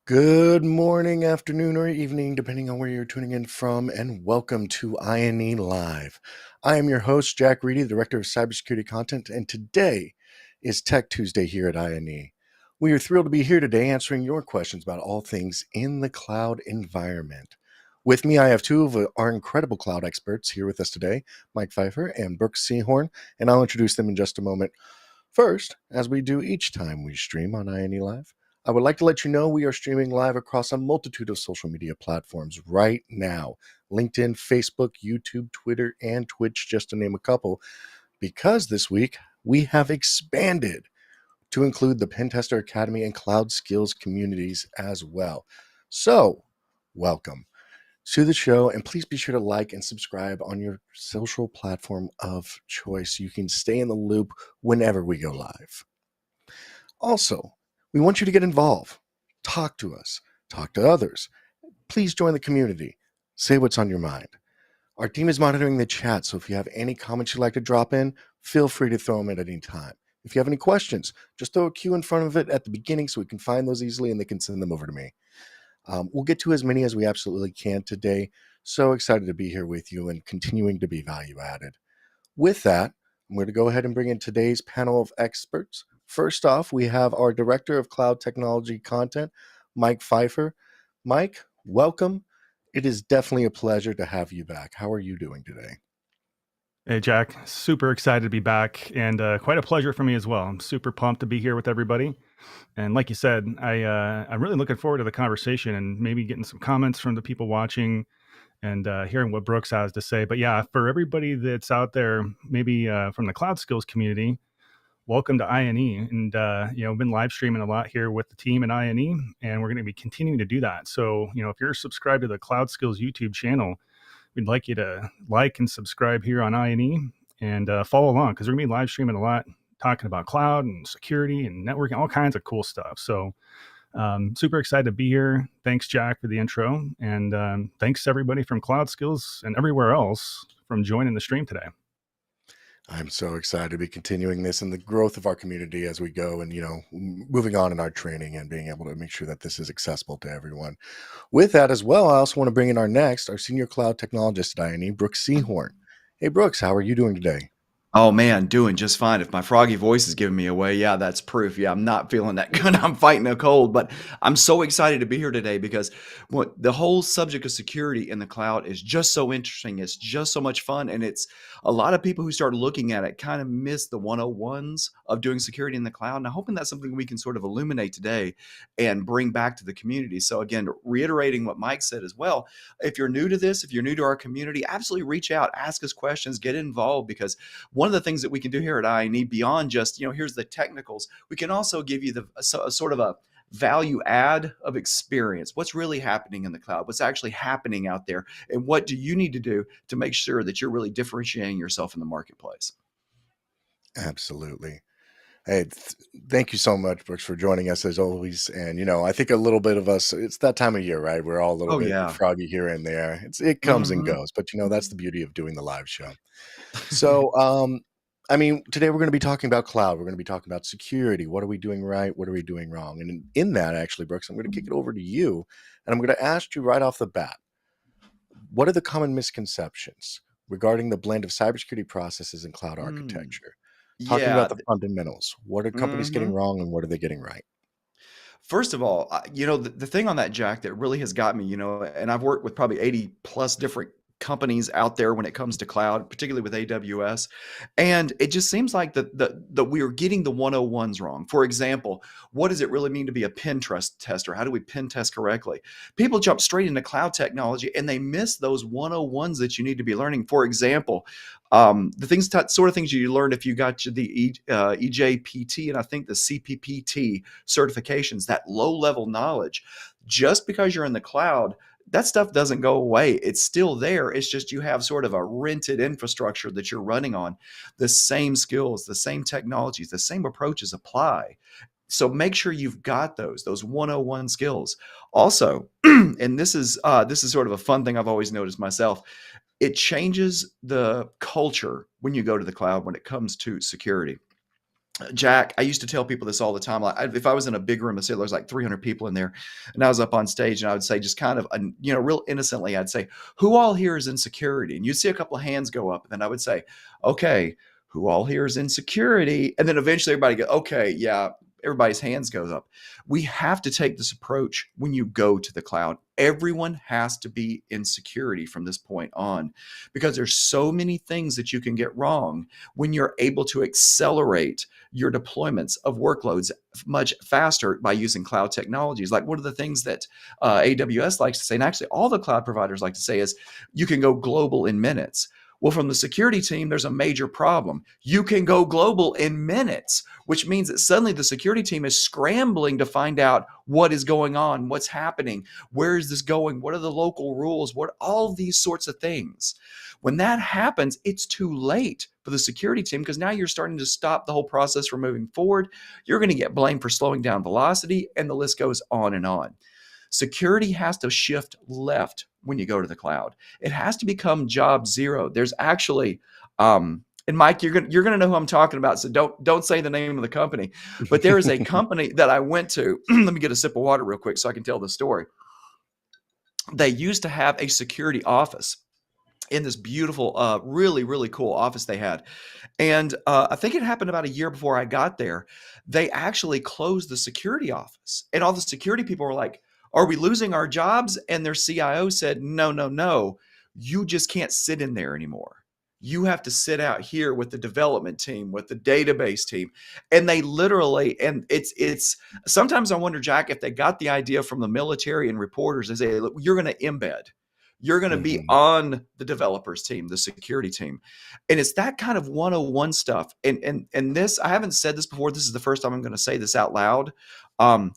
Good morning, afternoon, or evening, depending on where you're tuning in from, and welcome to INE Live. I am your host, Jack Reedy, Director of Cybersecurity Content, and today is Tech Tuesday here at INE. We are thrilled to be here today answering your questions about all things in the cloud environment. With me, I have two of our incredible cloud experts here with us today, Mike Pfeiffer and Brooke Seahorn, and I'll introduce them in just a moment. First, as we do each time we stream on INE Live, I would like to let you know we are streaming live across a multitude of social media platforms right now. LinkedIn, Facebook, YouTube, Twitter, and Twitch, just to name a couple, because this week we have expanded to include the Pentester Academy and Cloud Skills communities as well. So, welcome to the show, and please be sure to like and subscribe on your social platform of choice so you can stay in the loop whenever we go live. Also, we want you to get involved. Talk to us. Talk to others. Please join the community. Say what's on your mind. Our team is monitoring the chat, so if you have any comments you'd like to drop in, feel free to throw them at any time. If you have any questions, just throw a Q in front of it at the beginning so we can find those easily and they can send them over to me. We'll get to as many as we absolutely can today. So excited to be here with you and continuing to be value added. With that, I'm going to go ahead and bring in today's panel of experts. First off, we have our Director of Cloud Technology Content, Mike Pfeiffer. Mike, welcome. It is definitely a pleasure to have you back. How are you doing today? Hey, Jack. Super excited to be back, and quite a pleasure for me as well. I'm super pumped to be here with everybody. And like you said, I'm really looking forward to the conversation and maybe getting some comments from the people watching and hearing what Brooks has to say. But yeah, for everybody that's out there, maybe from the Cloud Skills community, welcome to INE. And, we've been live streaming a lot here with the team at INE, and we're going to be continuing to do that. So, if you're subscribed to the Cloud Skills YouTube channel, we'd like you to like and subscribe here on INE and follow along because we're going to be live streaming a lot, talking about cloud and security and networking, all kinds of cool stuff. So super excited to be here. Thanks, Jack, for the intro. And thanks to everybody from Cloud Skills and everywhere else from joining the stream today. I'm so excited to be continuing this and the growth of our community as we go and, moving on in our training and being able to make sure that this is accessible to everyone. With that as well, I also want to bring in our senior cloud technologist at INE, Brooke Seahorn. Hey, Brooks, how are you doing today? Oh man, doing just fine. If my froggy voice is giving me away, yeah, that's proof. Yeah, I'm not feeling that good. I'm fighting a cold, but I'm so excited to be here today because what the whole subject of security in the cloud is just so interesting. It's just so much fun. And it's a lot of people who start looking at it kind of miss the 101s of doing security in the cloud. And I'm hoping that's something we can sort of illuminate today and bring back to the community. So again, reiterating what Mike said as well, if you're new to this, if you're new to our community, absolutely reach out, ask us questions, get involved, because one of the things that we can do here at INE beyond just, here's the technicals, we can also give you a sort of a value add of experience. What's really happening in the cloud? What's actually happening out there? And what do you need to do to make sure that you're really differentiating yourself in the marketplace? Absolutely. Hey, thank you so much, Brooks, for joining us as always. And, I think a little bit of us, it's that time of year, right? We're all a little Oh, bit yeah. froggy here and there. It comes and Mhm. goes, but, that's the beauty of doing the live show. So, today we're going to be talking about cloud. We're going to be talking about security. What are we doing right? What are we doing wrong? And in that, actually, Brooks, I'm going to kick it over to you. And I'm going to ask you right off the bat, what are the common misconceptions regarding the blend of cybersecurity processes and cloud Mm. architecture? Talking about Yeah. the fundamentals. What are companies getting Mhm. wrong and what are they getting right? First of all, the thing on that, Jack, that really has got me, and I've worked with probably 80 plus different companies out there when it comes to cloud, particularly with AWS. And it just seems like that we are getting the 101s wrong. For example, what does it really mean to be a pen trust tester? How do we pen test correctly? People jump straight into cloud technology and they miss those 101s that you need to be learning. For example, the sort of things you learned if you got the EJPT and I think the CPPT certifications, that low level knowledge. Just because you're in the cloud, that stuff doesn't go away. It's still there. It's just you have sort of a rented infrastructure that you're running on. The same skills, the same technologies, the same approaches apply. So make sure you've got those 101 skills. Also, and this is sort of a fun thing I've always noticed myself. It changes the culture when you go to the cloud when it comes to security. Jack, I used to tell people this all the time. Like, if I was in a big room, let's say there was like 300 people in there, and I was up on stage, and I would say, just kind of, real innocently, I'd say, "Who all here is in security?" And you'd see a couple of hands go up, and then I would say, "Okay, who all here is in security?" And then eventually everybody go, "Okay, yeah." Everybody's hands goes up. We have to take this approach when you go to the cloud. Everyone has to be in security from this point on, because there's so many things that you can get wrong when you're able to accelerate your deployments of workloads much faster by using cloud technologies. Like, one of the things that AWS likes to say, and actually all the cloud providers like to say, is you can go global in minutes. Well, from the security team, there's a major problem. You can go global in minutes, which means that suddenly the security team is scrambling to find out what is going on, what's happening, where is this going, what are the local rules, what all these sorts of things. When that happens, it's too late for the security team, because now you're starting to stop the whole process from moving forward. You're going to get blamed for slowing down velocity, and the list goes on and on. Security has to shift left when you go to the cloud. It has to become job zero. There's actually, and Mike, you're gonna know who I'm talking about, so don't say the name of the company. But there is a company that I went to. Let me get a sip of water real quick so I can tell the story. They used to have a security office in this beautiful, really, really cool office they had. And I think it happened about a year before I got there. They actually closed the security office. And all the security people were like, "Are we losing our jobs?" And their CIO said, "No, no, no. You just can't sit in there anymore. You have to sit out here with the development team, with the database team." And they literally, and it's sometimes I wonder, Jack, if they got the idea from the military and reporters. They say, "Look, you're going to embed. You're going to be Mhm. on the developers team, the security team." And it's that kind of 101 stuff. And this, I haven't said this before. This is the first time I'm going to say this out loud. Um,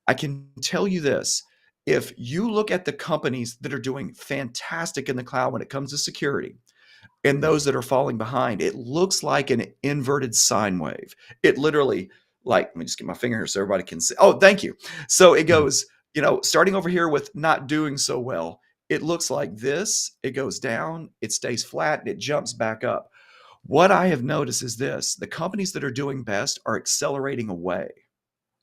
I can tell you this. If you look at the companies that are doing fantastic in the cloud when it comes to security, and those that are falling behind, it looks like an inverted sine wave. It literally, like, let me just get my finger here so everybody can see. Oh, thank you. So it Mhm. goes, starting over here with not doing so well, it looks like this. It goes down, it stays flat, and it jumps back up. What I have noticed is this: the companies that are doing best are accelerating away.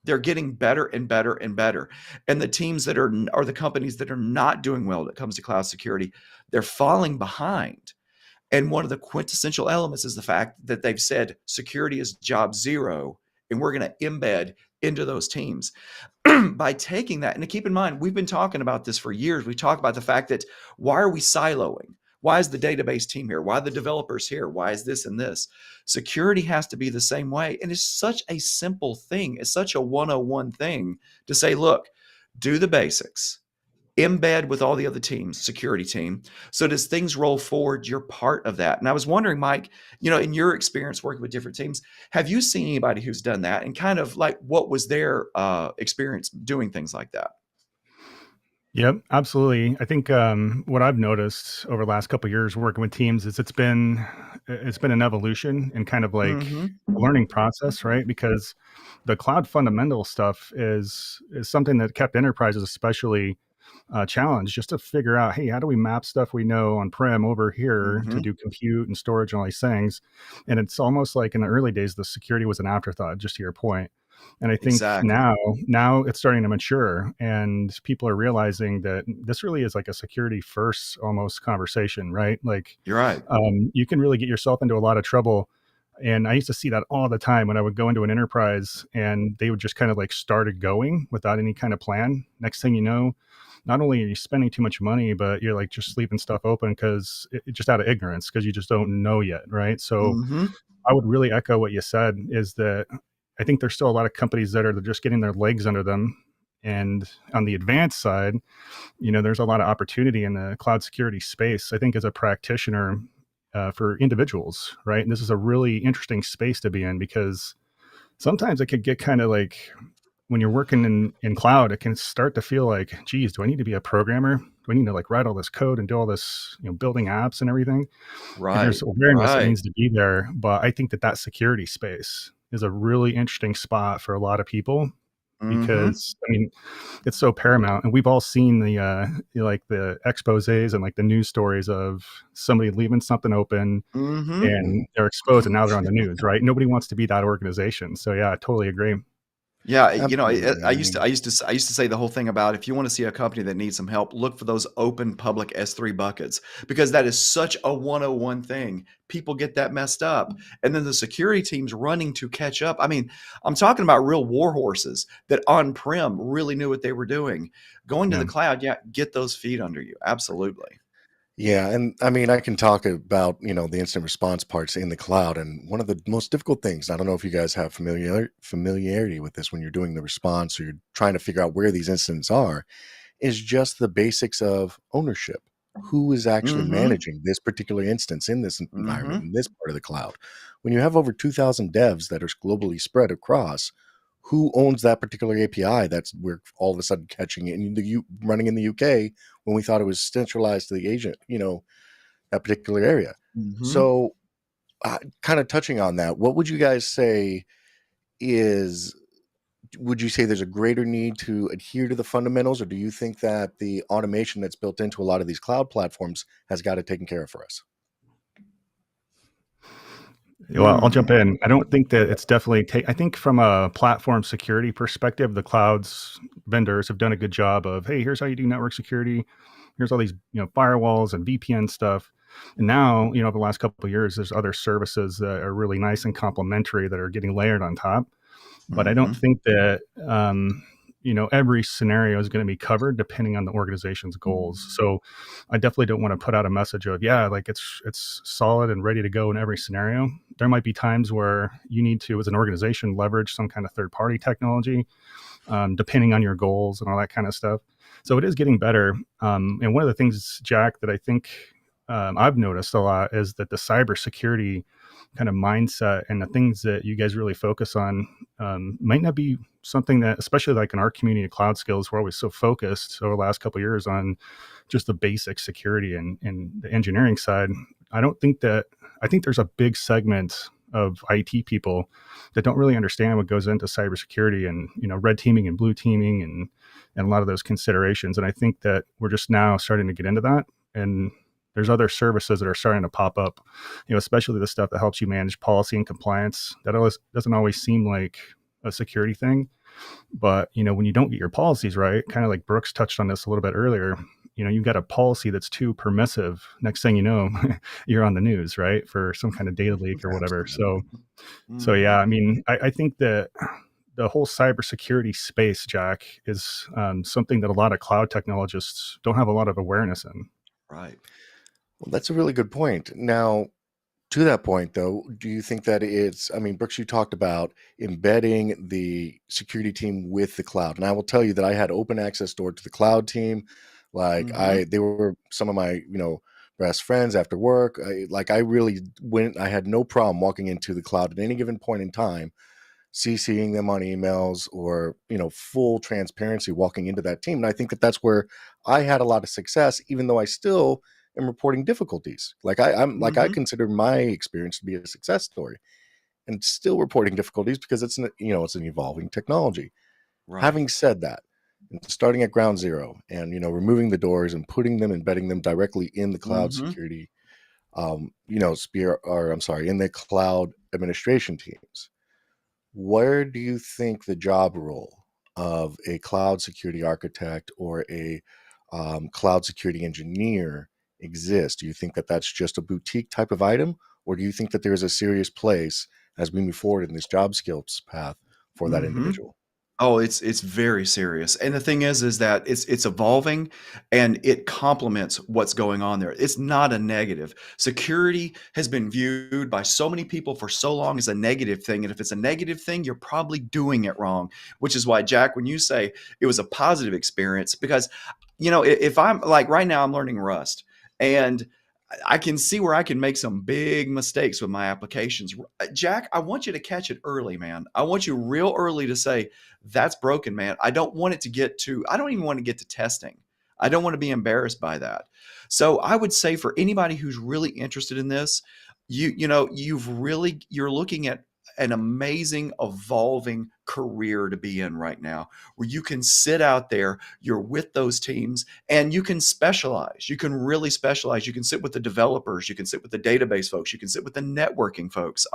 They're getting better and better and better. And the teams that are the companies that are not doing well when it comes to cloud security, they're falling behind. And one of the quintessential elements is the fact that they've said security is job zero, and we're going to embed into those teams. By taking that, and to keep in mind, we've been talking about this for years. We talk about the fact that, why are we siloing? Why is the database team here? Why are the developers here? Why is this and this? Security has to be the same way. And it's such a simple thing. It's such a 101 thing to say, look, do the basics, embed with all the other teams, security team. So as things roll forward, you're part of that. And I was wondering, Mike, in your experience working with different teams, have you seen anybody who's done that, and kind of like, what was their experience doing things like that? Yep, absolutely. I think what I've noticed over the last couple of years working with teams is it's been an evolution and kind of like Mm-hmm. a learning process, right? Because the cloud fundamental stuff is something that kept enterprises especially challenged, just to figure out, hey, how do we map stuff we know on prem over here to Mm-hmm. do compute and storage and all these things? And it's almost like in the early days, the security was an afterthought, just to your point. And I think Exactly. now it's starting to mature, and people are realizing that this really is like a security first almost conversation, right? Like, You're right. you can really get yourself into a lot of trouble. And I used to see that all the time when I would go into an enterprise and they would just kind of like started going without any kind of plan. Next thing you know, not only are you spending too much money, but you're like just leaving stuff open because just out of ignorance, because you just don't know yet, right? So Mm-hmm. I would really echo what you said, is that I think there's still a lot of companies that are just getting their legs under them. And on the advanced side, there's a lot of opportunity in the cloud security space. I think as a practitioner, for individuals, right? And this is a really interesting space to be in, because sometimes it could get kind of like, when you're working in cloud, it can start to feel like, geez, do I need to be a programmer? Do I need to like write all this code and do all this, building apps and everything? And there's Right. awareness that Right. needs to be there. But I think that security space is a really interesting spot for a lot of people. Mm-hmm. because I mean it's so paramount, and we've all seen the like the exposés and like the news stories of somebody leaving something open Mm-hmm. and they're exposed and now they're on the news, right? Nobody wants to be that organization. So yeah, I totally agree. Yeah, Absolutely. I used to I used to say the whole thing about if you want to see a company that needs some help, look for those open public S3 buckets because that is such a 101 thing. People get that messed up. And then the security teams running to catch up. I mean, I'm talking about real war horses that on-prem really knew what they were doing. Going to Yeah. the cloud, yeah, get those feet under you. Absolutely. Yeah, and I mean, I can talk about, the instant response parts in the cloud, and one of the most difficult things, I don't know if you guys have familiarity with this when you're doing the response or you're trying to figure out where these incidents are, is just the basics of ownership. Who is actually Mm-hmm. managing this particular instance in this environment, Mm-hmm. in this part of the cloud? When you have over 2,000 devs that are globally spread across, who owns that particular API that's we're all of a sudden catching it in the running in the UK when we thought it was centralized to the agent, that particular area. Mm-hmm. So, kind of touching on that, what would you guys say is would you say there's a greater need to adhere to the fundamentals, or do you think that the automation that's built into a lot of these cloud platforms has got it taken care of for us? Well, I'll jump Mm. in. I don't think that it's definitely I think from a platform security perspective, the clouds vendors have done a good job of, hey, here's how you do network security. Here's all these, firewalls and VPN stuff. And now, over the last couple of years, there's other services that are really nice and complementary that are getting layered on top. But I don't Mm-hmm. think that every scenario is going to be covered depending on the organization's goals. So I definitely don't want to put out a message of, yeah, like it's solid and ready to go in every scenario. There might be times where you need to, as an organization, leverage some kind of third party technology, depending on your goals and all that kind of stuff. So it is getting better. And one of the things, Jack, that I think I've noticed a lot is that the cybersecurity kind of mindset and the things that you guys really focus on might not be something that, especially like in our community of cloud skills, we're always so focused over the last couple of years on just the basic security and the engineering side. I think there's a big segment of IT people that don't really understand what goes into cybersecurity and, red teaming and blue teaming and a lot of those considerations. And I think that we're just now starting to get into that. And there's other services that are starting to pop up, especially the stuff that helps you manage policy and compliance. That doesn't always seem like a security thing, but when you don't get your policies right, kind of like Brooks touched on this a little bit earlier, you've got a policy that's too permissive. Next thing you know, you're on the news, right, for some kind of data leak or whatever. So, Absolutely. yeah, Mm-hmm. I mean, I think that the whole cybersecurity space, Jack, is something that a lot of cloud technologists don't have a lot of awareness in. Right. Well, that's a really good point. Now, to that point, though, do you think that I mean, Brooks, you talked about embedding the security team with the cloud. And I will tell you that I had open access door to the cloud team. Mm-hmm. They were some of my, best friends after work. I really went, I had no problem walking into the cloud at any given point in time, CCing them on emails or, full transparency walking into that team. And I think that that's where I had a lot of success, even though I still am reporting difficulties. I Mm-hmm. consider my experience to be a success story and still reporting difficulties because it's an evolving technology. Right. Having said that, and starting at ground zero and, removing the doors and putting them, embedding them directly in the cloud Mm-hmm. security, sphere, or I'm sorry, in the cloud administration teams, where do you think the job role of a cloud security architect or a cloud security engineer exists? Do you think that that's just a boutique type of item, or do you think that there's a serious place as we move forward in this job skills path for that Mm-hmm. individual? Oh, it's very serious. And the thing is that it's evolving and it complements what's going on there. It's not a negative. Security has been viewed by so many people for so long as a negative thing. And if it's a negative thing, you're probably doing it wrong, which is why, Jack, when you say it was a positive experience, because, if I'm like right now, I'm learning Rust and I can see where I can make some big mistakes with my applications. Jack, I want you to catch it early, man. I want you real early to say, that's broken, man. I don't want it to I don't even want to get to testing. I don't want to be embarrassed by that. So I would say for anybody who's really interested in this, you're looking at an amazing, evolving career to be in right now, where you can sit out there, you're with those teams, and you can specialize. You can really specialize. You can sit with the developers, you can sit with the database folks, you can sit with the networking folks.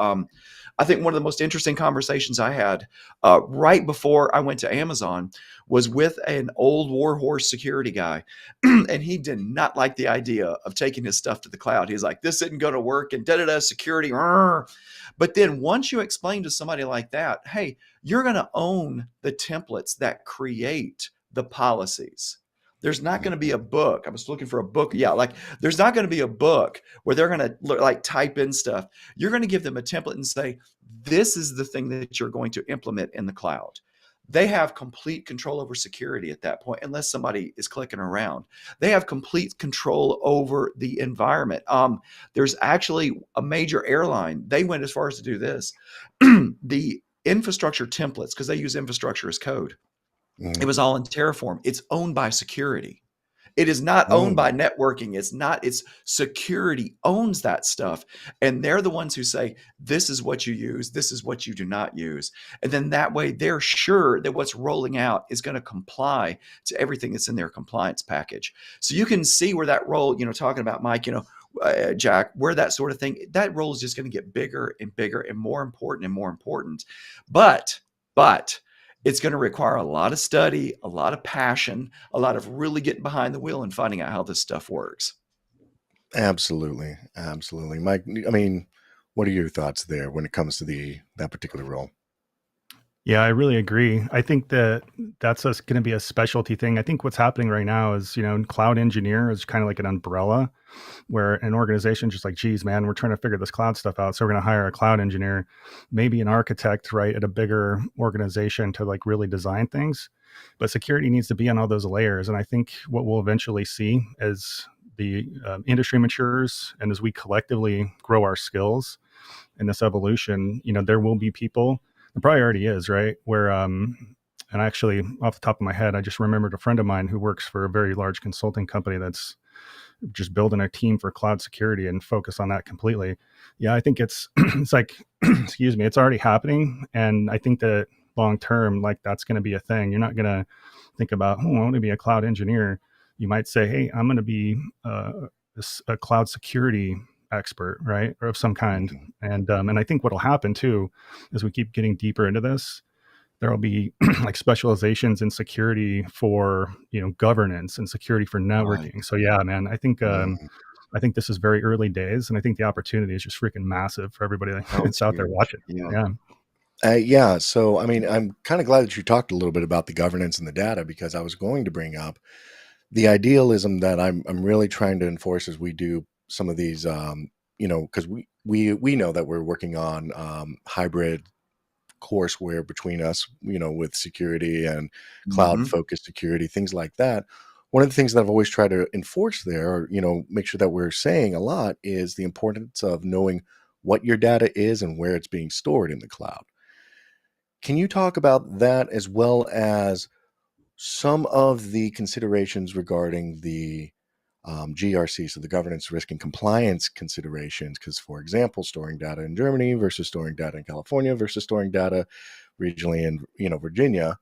I think one of the most interesting conversations I had right before I went to Amazon was with an old warhorse security guy. And he did not like the idea of taking his stuff to the cloud. He's like, this isn't going to work, and da-da-da, security. But then once you explain to somebody like that, hey, you're going to own the templates that create the policies. There's not going to be a book. I was looking for a book. Yeah, like there's not going to be a book where they're going to like type in stuff. You're going to give them a template and say, this is the thing that you're going to implement in the cloud. They have complete control over security at that point, unless somebody is clicking around. They have complete control over the environment. There's actually a major airline. They went as far as to do this. The infrastructure templates, because they use infrastructure as code. It was all in Terraform. It's owned by security. It is not owned by networking. It's security owns that stuff. And they're the ones who say, this is what you use. This is what you do not use. And then that way they're sure that what's rolling out is going to comply to everything that's in their compliance package. So you can see where that role, talking about Mike, Jack, where that sort of thing, that role is just going to get bigger and bigger and more important and more important. But it's going to require a lot of study, a lot of passion, a lot of really getting behind the wheel and finding out how this stuff works. Absolutely. Mike, I mean, what are your thoughts there when it comes to that particular role? Yeah, I really agree. I think that's going to be a specialty thing. I think what's happening right now is, cloud engineer is kind of like an umbrella where an organization just like, geez, man, we're trying to figure this cloud stuff out. So we're going to hire a cloud engineer, maybe an architect, right, at a bigger organization to like really design things. But security needs to be on all those layers. And I think what we'll eventually see as the industry matures and as we collectively grow our skills in this evolution, there will be people, it probably already is, right, where and actually off the top of my head, I just remembered a friend of mine who works for a very large consulting company that's just building a team for cloud security and focus on that completely. Yeah, I think it's like, excuse me, it's already happening. And I think that long term, like that's going to be a thing. You're not going to think about, I want to be a cloud engineer. You might say, hey, I'm going to be a cloud security expert, right, or of some kind. And I think what'll happen too, as we keep getting deeper into this, there will be like specializations in security for, governance and security for networking. Right. So yeah, man, I think this is very early days, and I think the opportunity is just freaking massive for everybody that's out there watching. Yeah. So, I mean, I'm kind of glad that you talked a little bit about the governance and the data, because I was going to bring up the idealism that I'm really trying to enforce as we do some of these, because we know that we're working on hybrid courseware between us, with security and cloud focused security, things like that. One of the things that I've always tried to enforce there, or, make sure that we're saying a lot, is the importance of knowing what your data is and where it's being stored in the cloud. Can you talk about that, as well as some of the considerations regarding the GRC, so the governance, risk, and compliance considerations? Because, for example, storing data in Germany versus storing data in California versus storing data regionally in Virginia,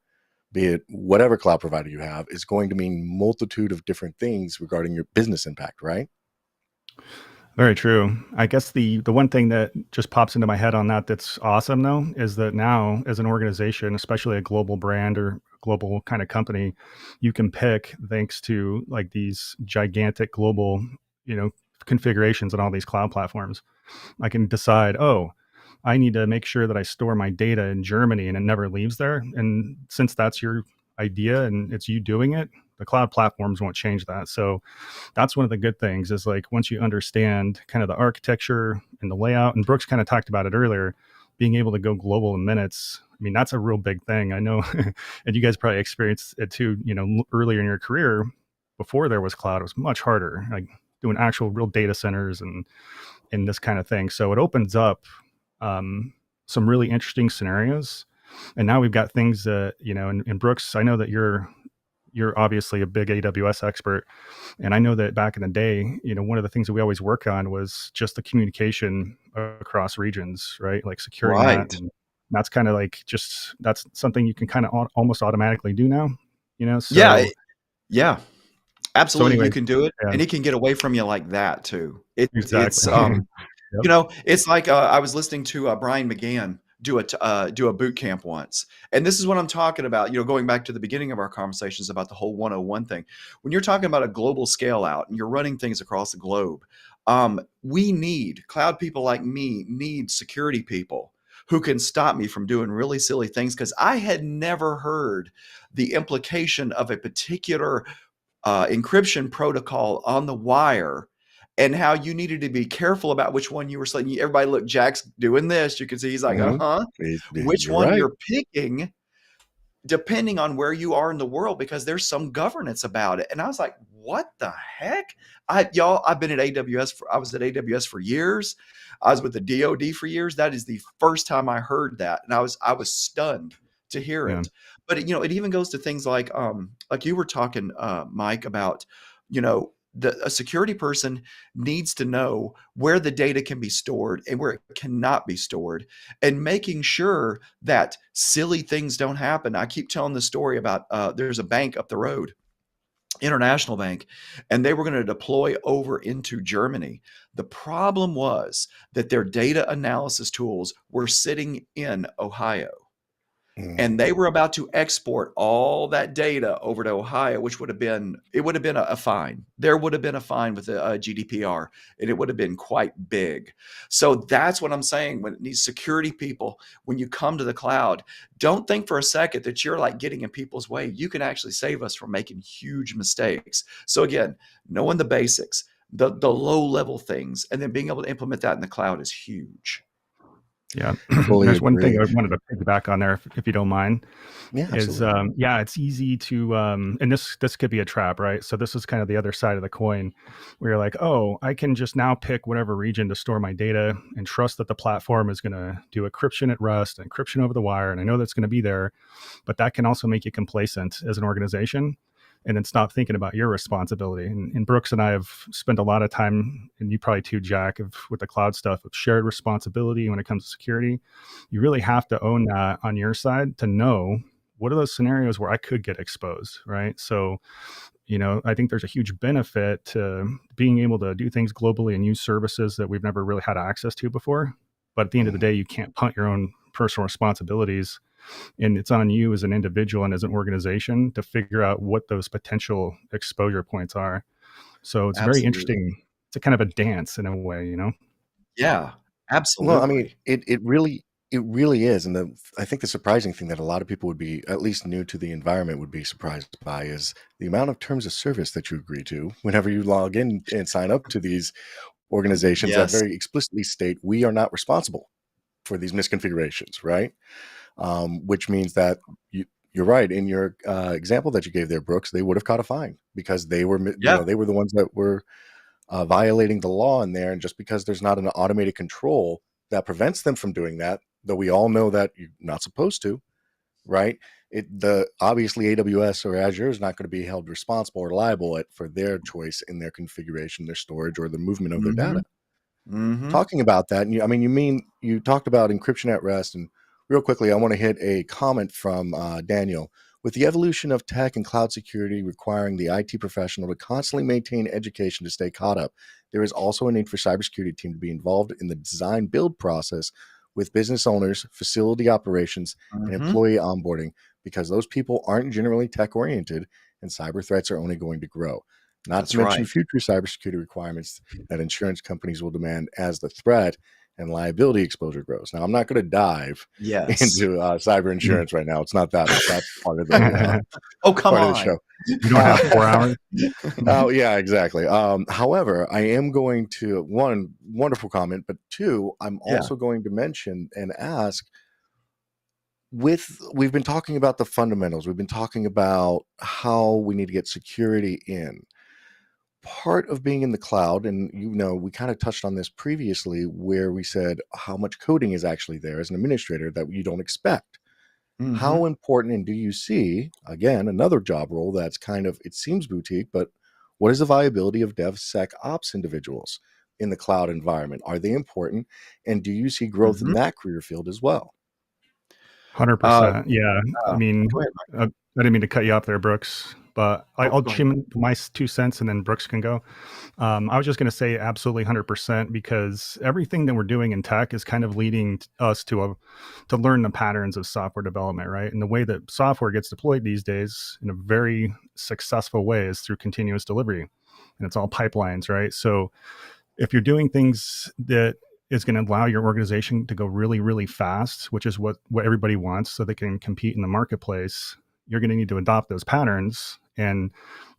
be it whatever cloud provider you have, is going to mean multitude of different things regarding your business impact, right? Very true. I guess the one thing that just pops into my head on that's awesome though, is that now as an organization, especially a global brand or global kind of company, you can pick, thanks to like these gigantic global, configurations on all these cloud platforms. I can decide, I need to make sure that I store my data in Germany and it never leaves there. And since that's your idea and it's you doing it, the cloud platforms won't change that. So that's one of the good things, is like, once you understand kind of the architecture and the layout, and Brooks kind of talked about it earlier, being able to go global in minutes. I mean, that's a real big thing. I know, and you guys probably experienced it too, earlier in your career, before there was cloud, it was much harder, like doing actual real data centers and this kind of thing. So it opens up some really interesting scenarios. And now we've got things that, and Brooks, I know that you're obviously a big AWS expert. And I know that back in the day, one of the things that we always work on was just the communication across regions, right? Like securing that and that's kind of like that's something you can kind of almost automatically do now, Yeah, So yeah, so absolutely, you anyway, can do it, yeah, and it can get away from you like that too. exactly. Yep. It's like I was listening to Brian McGann do a boot camp once, and this is what I'm talking about. Going back to the beginning of our conversations about the whole 101 thing. When you're talking about a global scale out and you're running things across the globe, we need cloud people like me. Need security people who can stop me from doing really silly things because I had never heard the implication of a particular encryption protocol on the wire and how you needed to be careful about which one you were selecting. Everybody, look, Jack's doing this. You can see he's like, Mhm. which You're one right. you're picking depending on where you are in the world because there's some governance about it. And I was like, what the heck? I've been at AWS I was at AWS for years. I was with the DoD for years. That is the first time I heard that. And I was stunned to hear Yeah. it. But it even goes to things like you were talking, Mike, about, a security person needs to know where the data can be stored and where it cannot be stored, and making sure that silly things don't happen. I keep telling the story about there's a bank up the road, International Bank, and they were going to deploy over into Germany. The problem was that their data analysis tools were sitting in Ohio. And they were about to export all that data over to Ohio, which would have been a fine. There would have been a fine with a GDPR, and it would have been quite big. So that's what I'm saying. When these security people, when you come to the cloud, don't think for a second that you're like getting in people's way. You can actually save us from making huge mistakes. So again, knowing the basics, the low level things, and then being able to implement that in the cloud is huge. Yeah. Fully There's one thing agree. I wanted to piggyback on there, if you don't mind, Yeah, is absolutely. it's easy to and this could be a trap, right? So this is kind of the other side of the coin, where you're like, oh, I can just now pick whatever region to store my data and trust that the platform is going to do encryption at rest, encryption over the wire, and I know that's going to be there. But that can also make you complacent as an organization, and then stop thinking about your responsibility. And Brooks and I have spent a lot of time, and you probably too, Jack, with the cloud stuff, of shared responsibility when it comes to security. You really have to own that on your side to know what are those scenarios where I could get exposed, right? So, I think there's a huge benefit to being able to do things globally and use services that we've never really had access to before. But at the end of the day, you can't punt your own personal responsibilities, and it's on you as an individual and as an organization to figure out what those potential exposure points are. So it's very Absolutely. interesting. It's a kind of a dance in a way. Yeah, Well, I mean, absolutely. it really is, and I think the surprising thing that a lot of people would be at least new to the environment would be surprised by is the amount of terms of service that you agree to whenever you log in and sign up to these organizations that Yes. very explicitly state we are not responsible for these misconfigurations, right? Which means that you're right in your example that you gave there, Brooks. They would have caught a fine because they were, Yeah. they were the ones that were violating the law in there. And just because there's not an automated control that prevents them from doing that, though we all know that you're not supposed to, right? The obviously AWS or Azure is not going to be held responsible or liable for their choice in their configuration, their storage, or the movement of their Mhm. data. Mhm. Talking about that, and you talked about encryption at rest, and real quickly, I want to hit a comment from Daniel. With the evolution of tech and cloud security requiring the IT professional to constantly maintain education to stay caught up, there is also a need for cybersecurity team to be involved in the design build process with business owners, facility operations, and Mhm. employee onboarding, because those people aren't generally tech oriented, and cyber threats are only going to grow. Not to That's mention right. future cybersecurity requirements that insurance companies will demand as the threat and liability exposure grows. Now, I'm not going to dive Yes. into cyber insurance right now. It's not that part of the You Oh, come show. on. don't have 4 hours. Oh, yeah, exactly. However, I am going to, one, wonderful comment, but two, I'm Yeah. also going to mention and ask, we've been talking about the fundamentals. We've been talking about how we need to get security in. Part of being in the cloud, and we kind of touched on this previously, where we said how much coding is actually there as an administrator that you don't expect. How Mhm. important, and do you see, again, another job role that's kind of, it seems boutique, but what is the viability of DevSecOps individuals in the cloud environment? Are they important? And do you see growth in Mhm. that career field as well? Uh, 100%. Yeah. I Go mean, ahead, I didn't mean to cut you off there, Brooks, but Mike. Oh, I'll go ahead. chime in my 2 cents and then Brooks can go. I was just going to say absolutely 100% because everything that we're doing in tech is kind of leading us to learn the patterns of software development, right? And the way that software gets deployed these days in a very successful way is through continuous delivery, and it's all pipelines, right? So if you're doing things that is going to allow your organization to go really, really fast, which is what everybody wants, so they can compete in the marketplace, you're going to need to adopt those patterns. And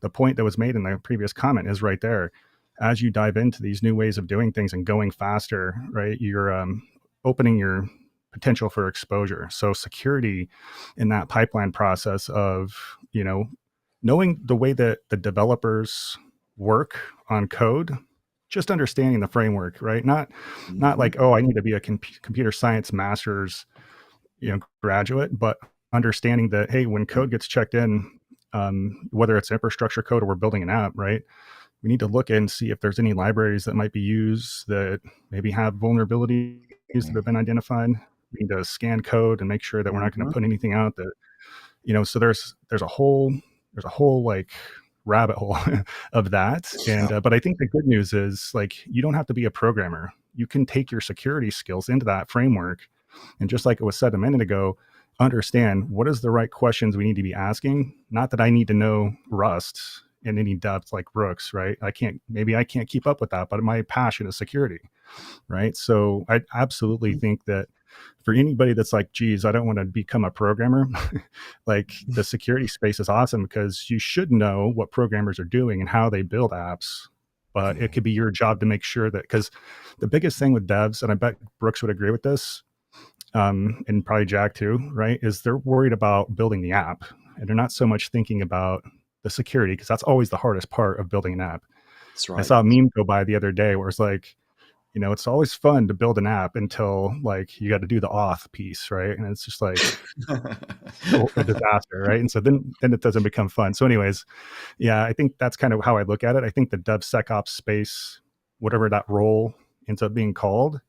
the point that was made in the previous comment is right there. As you dive into these new ways of doing things and going faster, right, you're opening your potential for exposure. So security in that pipeline process of, knowing the way that the developers work on code, just understanding the framework, right? Not Mhm. like, oh, I need to be a computer science master's, graduate, but understanding that, hey, when code gets checked in, whether it's infrastructure code or we're building an app, right? We need to look and see if there's any libraries that might be used that maybe have vulnerabilities that have been identified. We need to scan code and make sure that we're not going to Mhm. put anything out that, so there's a whole like rabbit hole of that. Yeah. And but I think the good news is, like, you don't have to be a programmer. You can take your security skills into that framework, and just like it was said a minute ago, understand what is the right questions we need to be asking. Not that I need to know Rust in any depth like Brooks, right? I can't keep up with that, but my passion is security, right? So I absolutely think that for anybody that's like, geez, I don't want to become a programmer, like, the security space is awesome because you should know what programmers are doing and how they build apps. But it could be your job to make sure that, because the biggest thing with devs, and I bet Brooks would agree with this, and probably Jack too, right, is they're worried about building the app and they're not so much thinking about the security, because that's always the hardest part of building an app. That's I right. saw a meme go by the other day where it's like, it's always fun to build an app until, like, you got to do the auth piece, right? And it's just like a disaster, right? And so then it doesn't become fun. So, anyways, yeah, I think that's kind of how I look at it. I think the DevSecOps space, whatever that role ends up being called,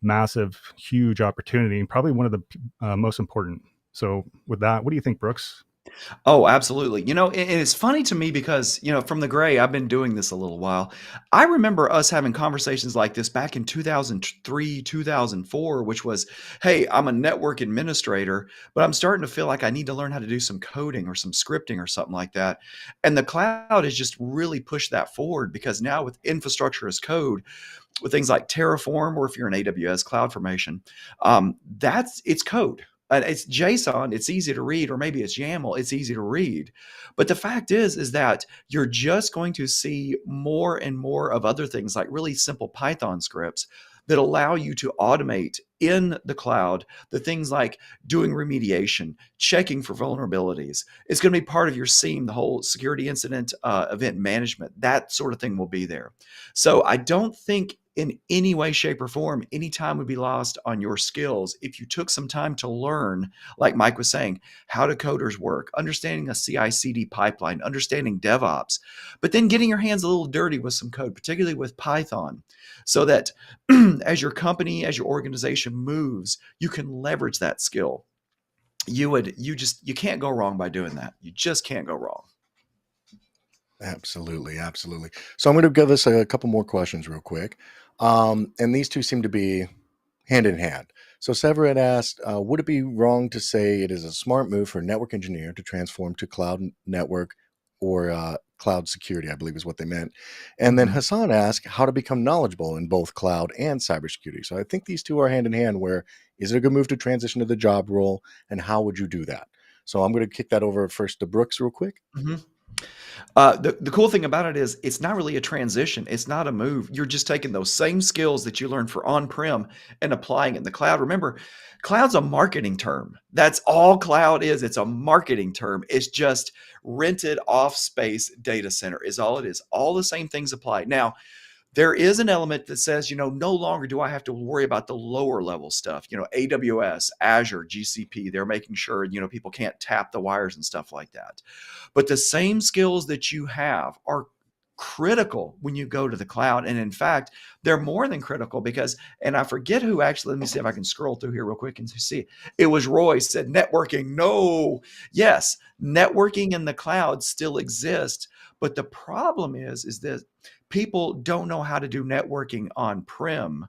massive, huge opportunity, and probably one of the most important. So, with that, what do you think, Brooks? Oh, absolutely. And it's funny to me because, from the gray, I've been doing this a little while. I remember us having conversations like this back in 2003, 2004, which was, hey, I'm a network administrator, but I'm starting to feel like I need to learn how to do some coding or some scripting or something like that. And the cloud has just really pushed that forward because now with infrastructure as code, with things like Terraform, or if you're an AWS cloud formation, it's code. It's JSON. It's easy to read, or maybe it's YAML. It's easy to read. But the fact is that you're just going to see more and more of other things like really simple Python scripts that allow you to automate in the cloud the things like doing remediation, checking for vulnerabilities. It's going to be part of your SIEM, the whole security incident event management. That sort of thing will be there. So I don't think in any way, shape, or form, any time would be lost on your skills if you took some time to learn, like Mike was saying, how do coders work, understanding a CI/CD pipeline, understanding DevOps, but then getting your hands a little dirty with some code, particularly with Python, so that as your company, as your organization moves, you can leverage that skill. You can't go wrong by doing that. You just can't go wrong. Absolutely, absolutely. So I'm going to give us a couple more questions real quick. And these two seem to be hand in hand. So Sever had asked, would it be wrong to say it is a smart move for a network engineer to transform to cloud network or cloud security, I believe is what they meant. And then Mhm. Hassan asked how to become knowledgeable in both cloud and cybersecurity. So I think these two are hand in hand, where is it a good move to transition to the job role, and how would you do that? So I'm going to kick that over first to Brooks real quick. Mhm. The cool thing about it is it's not really a transition. It's not a move. You're just taking those same skills that you learned for on-prem and applying it in the cloud. Remember, cloud's a marketing term. That's all cloud is. It's a marketing term. It's just rented off space data center is all it is. All the same things apply. Now, there is an element that says, no longer do I have to worry about the lower level stuff. AWS, Azure, GCP, they're making sure, people can't tap the wires and stuff like that. But the same skills that you have are critical when you go to the cloud. And in fact, they're more than critical because, and I forget who actually, let me see if I can scroll through here real quick and see. It was Roy said networking. No, yes, networking in the cloud still exists. But the problem is that people don't know how to do networking on-prem.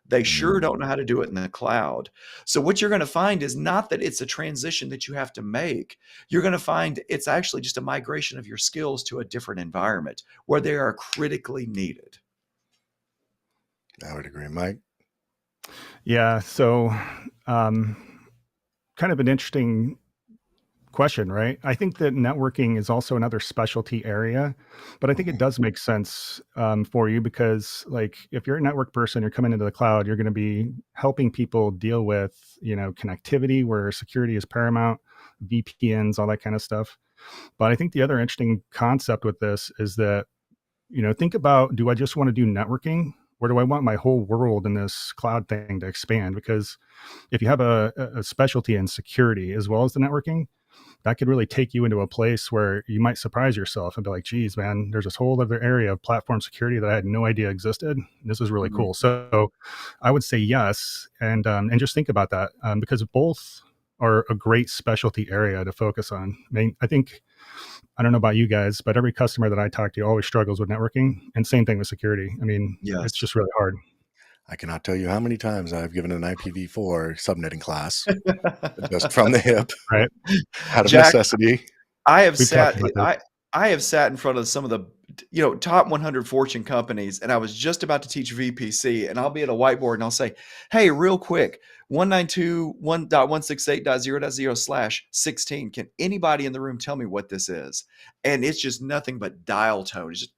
They sure don't know how to do it in the cloud. So what you're going to find is not that it's a transition that you have to make. You're going to find it's actually just a migration of your skills to a different environment where they are critically needed. I would agree, Mike. Yeah. So, kind of an interesting question, right? I think that networking is also another specialty area, but I think it does make sense for you because, like, if you're a network person, you're coming into the cloud, you're going to be helping people deal with, connectivity where security is paramount, VPNs, all that kind of stuff. But I think the other interesting concept with this is that, think about, do I just want to do networking? Or do I want my whole world in this cloud thing to expand? Because if you have a specialty in security as well as the networking, that could really take you into a place where you might surprise yourself and be like, geez, man, there's this whole other area of platform security that I had no idea existed. This is really cool. So I would say yes. And just think about that because both are a great specialty area to focus on. I mean, I don't know about you guys, but every customer that I talk to always struggles with networking, and same thing with security. I mean, it's just really hard. I cannot tell you how many times I've given an IPv4 subnetting class just from the hip, right? Out of Jack, necessity. I have We've sat talked about this. I have sat in front of some of the top 100 Fortune companies, and I was just about to teach VPC, and I'll be at a whiteboard and I'll say, "Hey, real quick, 192.168.0.0/16. Can anybody in the room tell me what this is?" And it's just nothing but dial tone. It's just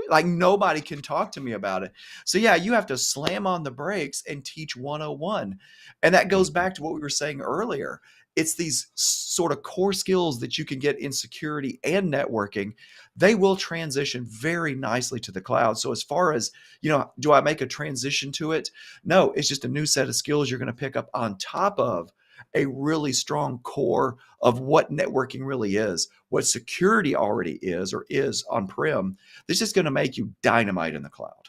like nobody can talk to me about it. So yeah, you have to slam on the brakes and teach 101. And that goes back to what we were saying earlier. It's these sort of core skills that you can get in security and networking. They will transition very nicely to the cloud. So as far as, do I make a transition to it? No, it's just a new set of skills you're going to pick up on top of a really strong core of what networking really is, what security already is or is on-prem. This is going to make you dynamite in the cloud.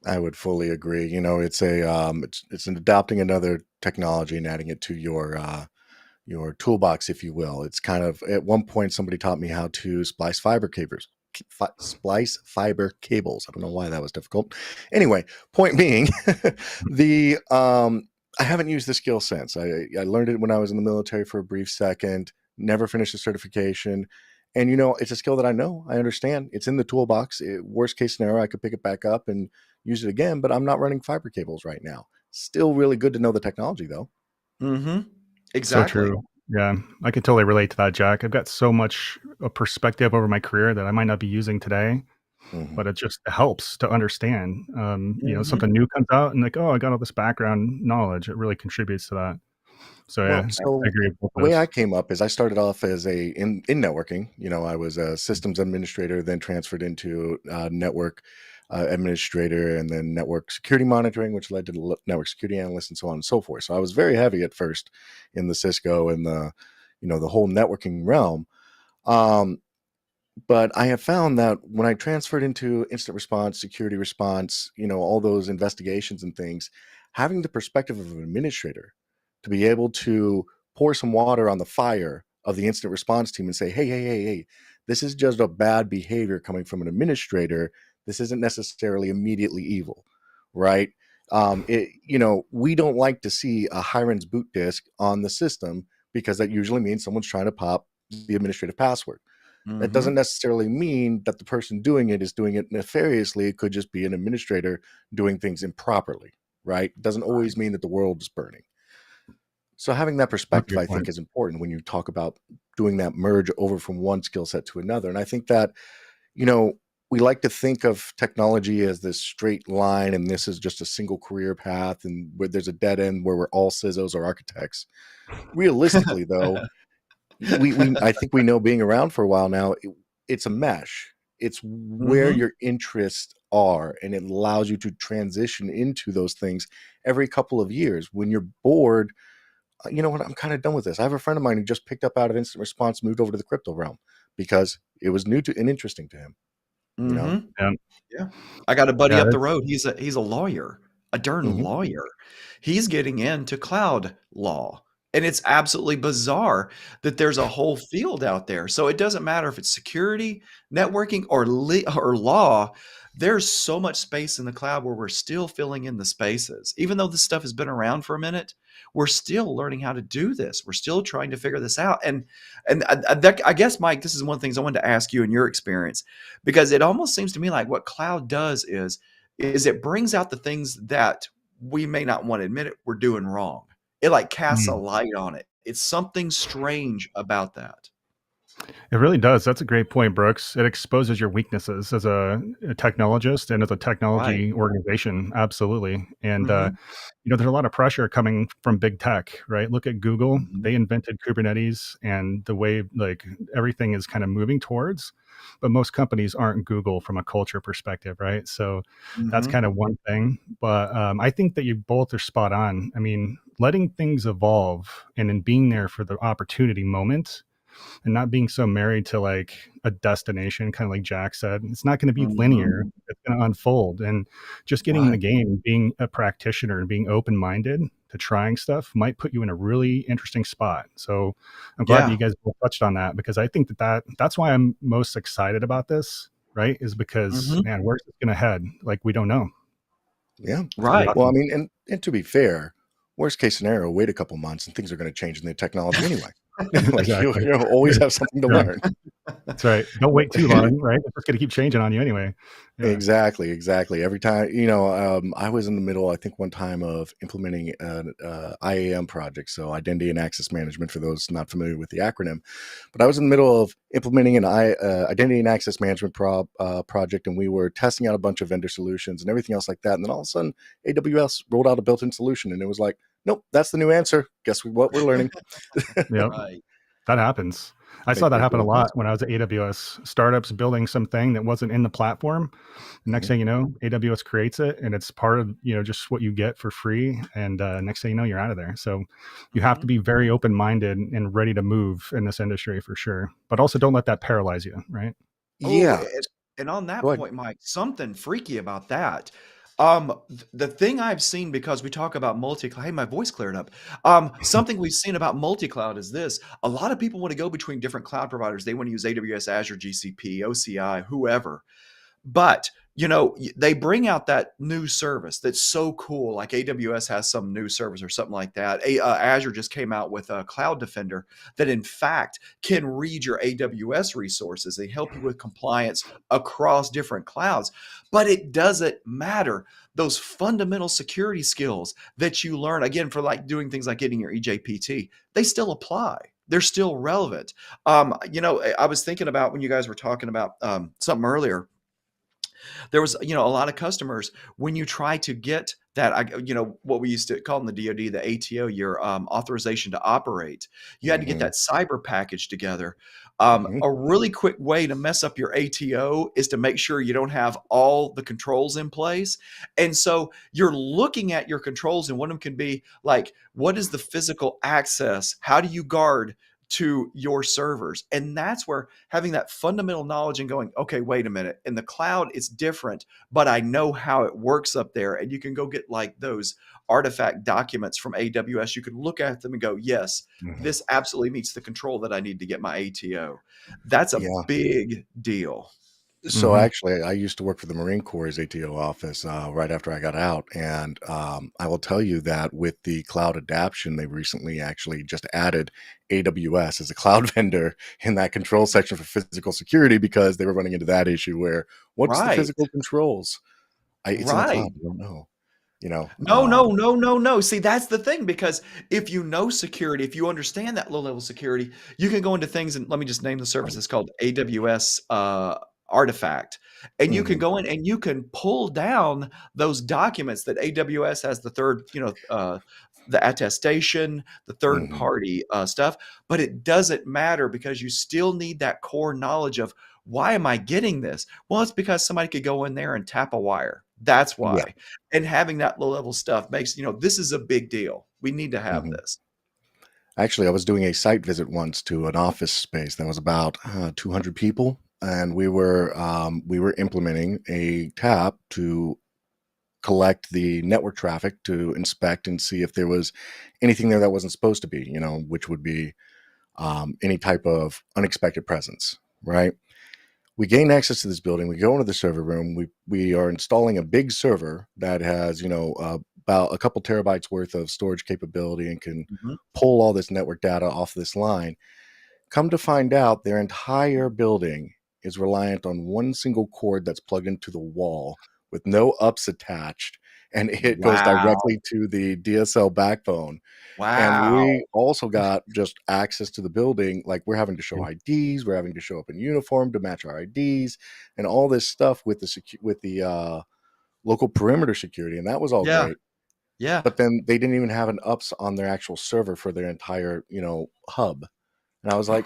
I would fully agree. It's it's an adopting another technology and adding it to your toolbox, if you will. It's kind of, at one point somebody taught me how to splice fiber cables. Splice fiber cables. I don't know why that was difficult. Anyway, point being, the I haven't used the skill since. I learned it when I was in the military for a brief second. Never finished the certification. And it's a skill that I know, I understand. It's in the toolbox. Worst case scenario, I could pick it back up and use it again, but I'm not running fiber cables right now. Still really good to know the technology, though. Mm-hmm. So Exactly. true. Yeah, I can totally relate to that, Jack. I've got so much a perspective over my career that I might not be using today, but it just helps to understand. Something new comes out and like, oh, I got all this background knowledge. It really contributes to that. So yeah, Well, I so agree with both the way those. I came up is I started off as in networking. I was a systems administrator, then transferred into network administrator, and then network security monitoring, which led to network security analyst, and so on and so forth. So I was very heavy at first in the Cisco and the whole networking realm. But I have found that when I transferred into incident response, security response, all those investigations and things, having the perspective of an administrator to be able to pour some water on the fire of the incident response team and say, hey, this is just a bad behavior coming from an administrator. This isn't necessarily immediately evil, right? We don't like to see a Hiren's boot disk on the system because that usually means someone's trying to pop the administrative password. That doesn't necessarily mean that the person doing it is doing it nefariously. It could just be an administrator doing things improperly, right? It doesn't always mean that the world is burning. So having that That's a perspective, good I think, point. is important when you talk about doing that merge over from one skill set to another. And I think that, we like to think of technology as this straight line, and this is just a single career path, and where there's a dead end where we're all CISOs or architects. Realistically, though, I think we know, being around for a while now, it's a mesh. It's where your interests are, and it allows you to transition into those things every couple of years. When you're bored you know what, I'm kind of done with this. I have a friend of mine who just picked up out of instant response, moved over to the crypto realm because it was new to and interesting to him, you know? Mm-hmm. Yeah, Yeah. I got a buddy yeah, up the road. He's a lawyer, a darn Hmm. lawyer. He's getting into cloud law. And it's absolutely bizarre that there's a whole field out there. So it doesn't matter if it's security, networking, or law. There's so much space in the cloud where we're still filling in the spaces. Even though this stuff has been around for a minute, we're still learning how to do this. We're still trying to figure this out. I guess, Mike, this is one of the things I wanted to ask you in your experience, because it almost seems to me like what cloud does is it brings out the things that we may not want to admit it we're doing wrong. It like casts a mm, light on it. It's something strange about that. it really does. That's a great point, Brooks. It exposes your weaknesses as a technologist and as a Right. technology organization. Absolutely. And Mhm. there's a lot of pressure coming from big tech, right? Look at Google. Mhm. They invented Kubernetes and the way like everything is kind of moving towards, but most companies aren't Google from a culture perspective, right? So that's Mhm. kind of one thing. But I think that you both are spot on. I mean, letting things evolve and then being there for the opportunity moment and not being so married to like a destination, kind of like Jack said. It's not going to be linear. Mhm. It's going to unfold. And just getting in Right. the game, being a practitioner and being open minded to trying stuff might put you in a really interesting spot. So I'm glad that Yeah. you guys both touched on that, because I think that's why I'm most excited about this, right? Is because, Mhm. man, where's it going to head? Like, we don't know. Yeah. It's going to be Right. Well, I awesome. mean, and to be fair, worst case scenario, wait a couple months and things are going to change in the technology anyway. Like Exactly. you'll always have something to Yeah, learn. that's right. Don't wait too long, right? It's just going to keep changing on you anyway. Yeah. Exactly, exactly. Every time, I was in the middle, I think one time of implementing an IAM project, so Identity and Access Management, for those not familiar with the acronym. But I was in the middle of implementing an Identity and Access Management project, and we were testing out a bunch of vendor solutions and everything else like that. And then all of a sudden, AWS rolled out a built-in solution, and it was like, nope, that's the new answer. Guess what we're learning? Yep. Right. That happens. I saw that It happen a really does. lot when I was at AWS. Startups building something that wasn't in the platform. The next Mhm. thing you know, AWS creates it, and it's part of just what you get for free. And next thing you know, you're out of there. So you have to Mhm. be very open minded and ready to move in this industry for sure. But also, don't let that paralyze you, right? Oh, Yeah. and on Go that ahead. point, Mike, something freaky about that. The thing I've seen, because we talk about multi-cloud, hey, my voice cleared up. Something we've seen about multi-cloud is this: a lot of people want to go between different cloud providers. They want to use AWS, Azure, GCP, OCI, whoever. But, they bring out that new service that's so cool. Like AWS has some new service or something like that. Azure just came out with a Cloud Defender that, in fact, can read your AWS resources. They help you with compliance across different clouds. But it doesn't matter. Those fundamental security skills that you learn, again, for like doing things like getting your EJPT, they still apply. They're still relevant. I was thinking about when you guys were talking about something earlier. There was, a lot of customers, when you try to get that, what we used to call in the DoD, the ATO, your authorization to operate, you had to get Hmm. that cyber package together. Hmm. A really quick way to mess up your ATO is to make sure you don't have all the controls in place. And so you're looking at your controls, and one of them can be like, what is the physical access? How do you guard to your servers? And that's where having that fundamental knowledge and going, okay, wait a minute, in the cloud it's different, but I know how it works up there. And you can go get like those artifact documents from AWS. You can look at them and go, yes, Hmm. this absolutely meets the control that I need to get my ATO. That's a Yeah. big deal. So Hmm. actually, I used to work for the Marine Corps' ATO office right after I got out, and I will tell you that with the cloud adaption, they recently actually just added AWS as a cloud vendor in that control section for physical security because they were running into that issue where what's the Right. physical controls? It's in the cloud. Right. I don't know. You know. No, no, no, no, no. See, that's the thing, because if you know security, if you understand that low level security, you can go into things, and let me just name the service. It's called AWS Artifact. And you can Mhm. go in and you can pull down those documents that AWS has, the attestation, the third Mhm. party stuff. But it doesn't matter, because you still need that core knowledge of, why am I getting this? Well, it's because somebody could go in there and tap a wire. That's Yeah. why. And having that low level stuff makes, this is a big deal. We need to have Mhm. this. Actually, I was doing a site visit once to an office space that was about 200 people, and we were implementing a tap to collect the network traffic to inspect and see if there was anything there that wasn't supposed to be, which would be any type of unexpected presence, right? We gain access to this building. We go into the server room. We are installing a big server that has, about a couple terabytes worth of storage capability and can Mhm. pull all this network data off this line. Come to find out, their entire building is reliant on one single cord that's plugged into the wall with no ups attached, and it goes Wow. directly to the DSL backbone. And Wow. we also got just access to the building. Like, we're having to show Yeah. IDs, we're having to show up in uniform to match our IDs, and all this stuff with the local perimeter security, and that was all Yeah. great. Yeah. But then they didn't even have an ups on their actual server for their entire, hub. And I was like,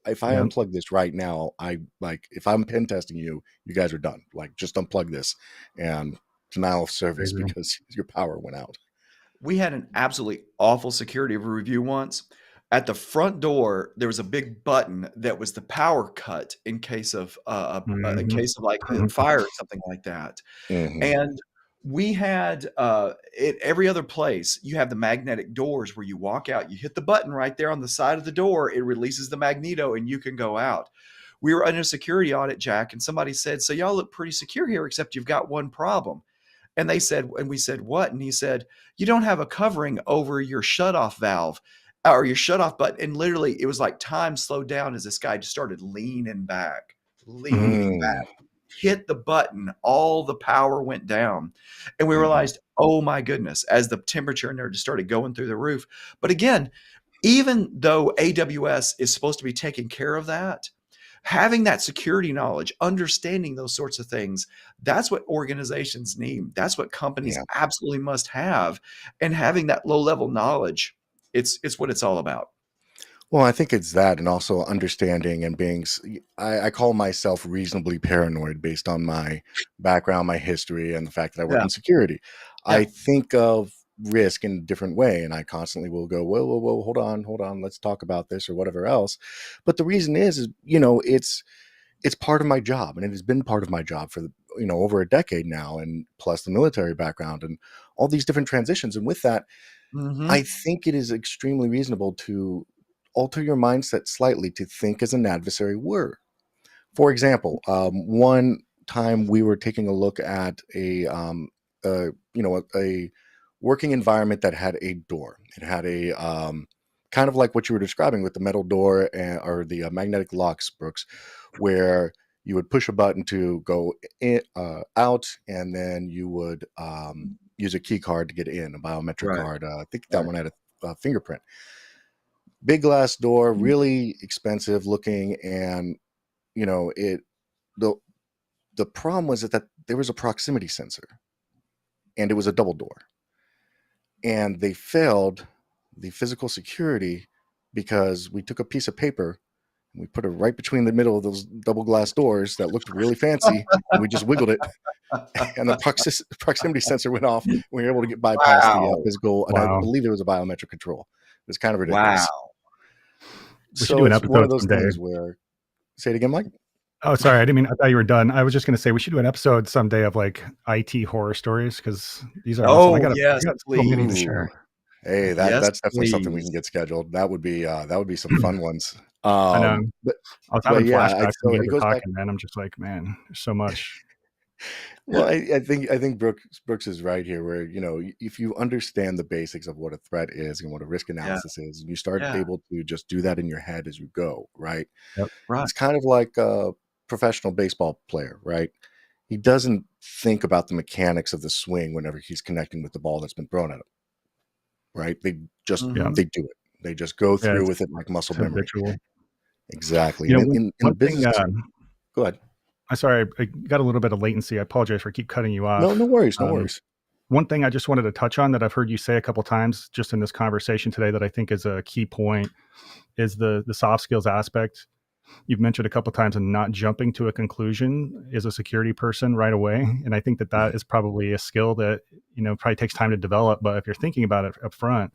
if I Yeah. unplug this right now, if I'm pen testing you, you guys are done. Like, just unplug this and denial of service Crazy. because your power went out. We had an absolutely awful security review once. At the front door, there was a big button that was the power cut in case of Mhm. like a fire or something like that. Hmm. And we had at every other place, you have the magnetic doors where you walk out, you hit the button right there on the side of the door, it releases the magneto, and you can go out. We were under a security audit, Jack, and somebody said, "So y'all look pretty secure here, except you've got one problem." And we said, "What?" And he said, "You don't have a covering over your shutoff valve or your shutoff button." And literally, it was like time slowed down as this guy just started leaning back, Mm. hit the button, all the power went down. And we Hmm. realized, oh my goodness, as the temperature in there just started going through the roof. But again, even though AWS is supposed to be taking care of that, having that security knowledge, understanding those sorts of things, that's what organizations need. That's what companies Yeah. absolutely must have. And having that low level knowledge, it's what it's all about. Well, I think it's that, and also understanding and being. I call myself reasonably paranoid based on my background, my history, and the fact that I work Yeah. in security. I Yeah. think of risk in a different way, and I constantly will go, "Whoa, whoa, whoa, hold on, let's talk about this or whatever else." But the reason is it's part of my job, and it has been part of my job for over a decade now, and plus the military background and all these different transitions. And with that, I Hmm. think it is extremely reasonable to alter your mindset slightly to think as an adversary were. For example, one time we were taking a look at a working environment that had a door. It had a kind of like what you were describing with the metal door or the magnetic locks, Brooks, where you would push a button to go out, and then you would use a key card to get in, a biometric Right. card. I think that Right. one had a fingerprint. Big glass door, really expensive looking, and it the the problem was that there was a proximity sensor, and it was a double door, and they failed the physical security because we took a piece of paper and we put it right between the middle of those double glass doors that looked really fancy, and we just wiggled it, and the proximity sensor went off. And we were able to get bypass the Wow. physical, and I Wow. believe there was a biometric control. It was kind of ridiculous. Wow. We should So do an it's one of episode those someday. things where, say it again, Mike. Oh, sorry. I didn't mean, I thought you were done. I was just going to say we should do an episode someday of like IT horror stories because these are awesome. Oh, yes, I got so many to please. Ooh, share. hey, Yes, that's definitely something we please. can get scheduled. That would be some fun ones. I know. But I was but having yeah, flashbacks when so you guys it are goes back. talking, man. I'm just like, man, there's so much. Well, I think Brooks is right here, where if you understand the basics of what a threat is and what a risk Yeah. analysis is, and you start Yeah. able to just do that in your head as you go, right? Yep. Right. It's kind of like a professional baseball player, right? He doesn't think about the mechanics of the swing whenever he's connecting with the ball that's been thrown at him, right? They just Yeah. Mhm. they do it. They just go Yeah. through with it like muscle It's memory. habitual. Exactly. You And know, in the one thing, business, go ahead. I'm sorry, I got a little bit of latency. I apologize for keep cutting you No, no off. worries, no Um, worries. One thing I just wanted to touch on that I've heard you say a couple times just in this conversation today that I think is a key point is the soft skills aspect. You've mentioned a couple times and not jumping to a conclusion as a security person right away, and I think that Mhm. that is probably a skill that probably takes time to develop. But if you're thinking about it up front,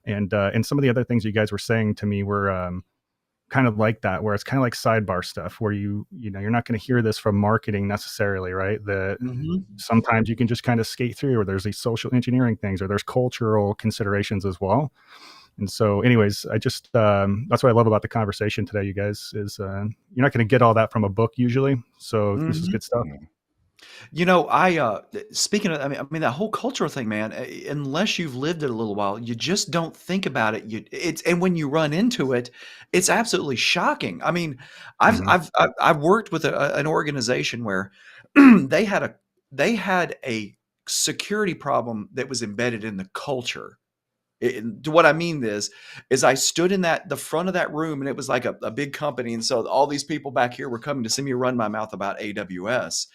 And some of the other things you guys were saying to me were kind of like that, where it's kind of like sidebar stuff where you're not going to hear this from marketing necessarily, right? That sometimes you can just kind of skate through, or there's these social engineering things, or there's cultural considerations as well. And so anyways, I just that's what I love about the conversation today, you guys, is you're not going to get all that from a book usually. So this is good stuff. Speaking of, I mean, that whole cultural thing, man, unless you've lived it a little while, you just don't think about it. And when you run into it, it's absolutely shocking. I mean, I've worked with an organization where they had a security problem that was embedded in the culture. What I mean is I stood in the front of that room, and it was like a big company. And so all these people back here were coming to see me run my mouth about AWS.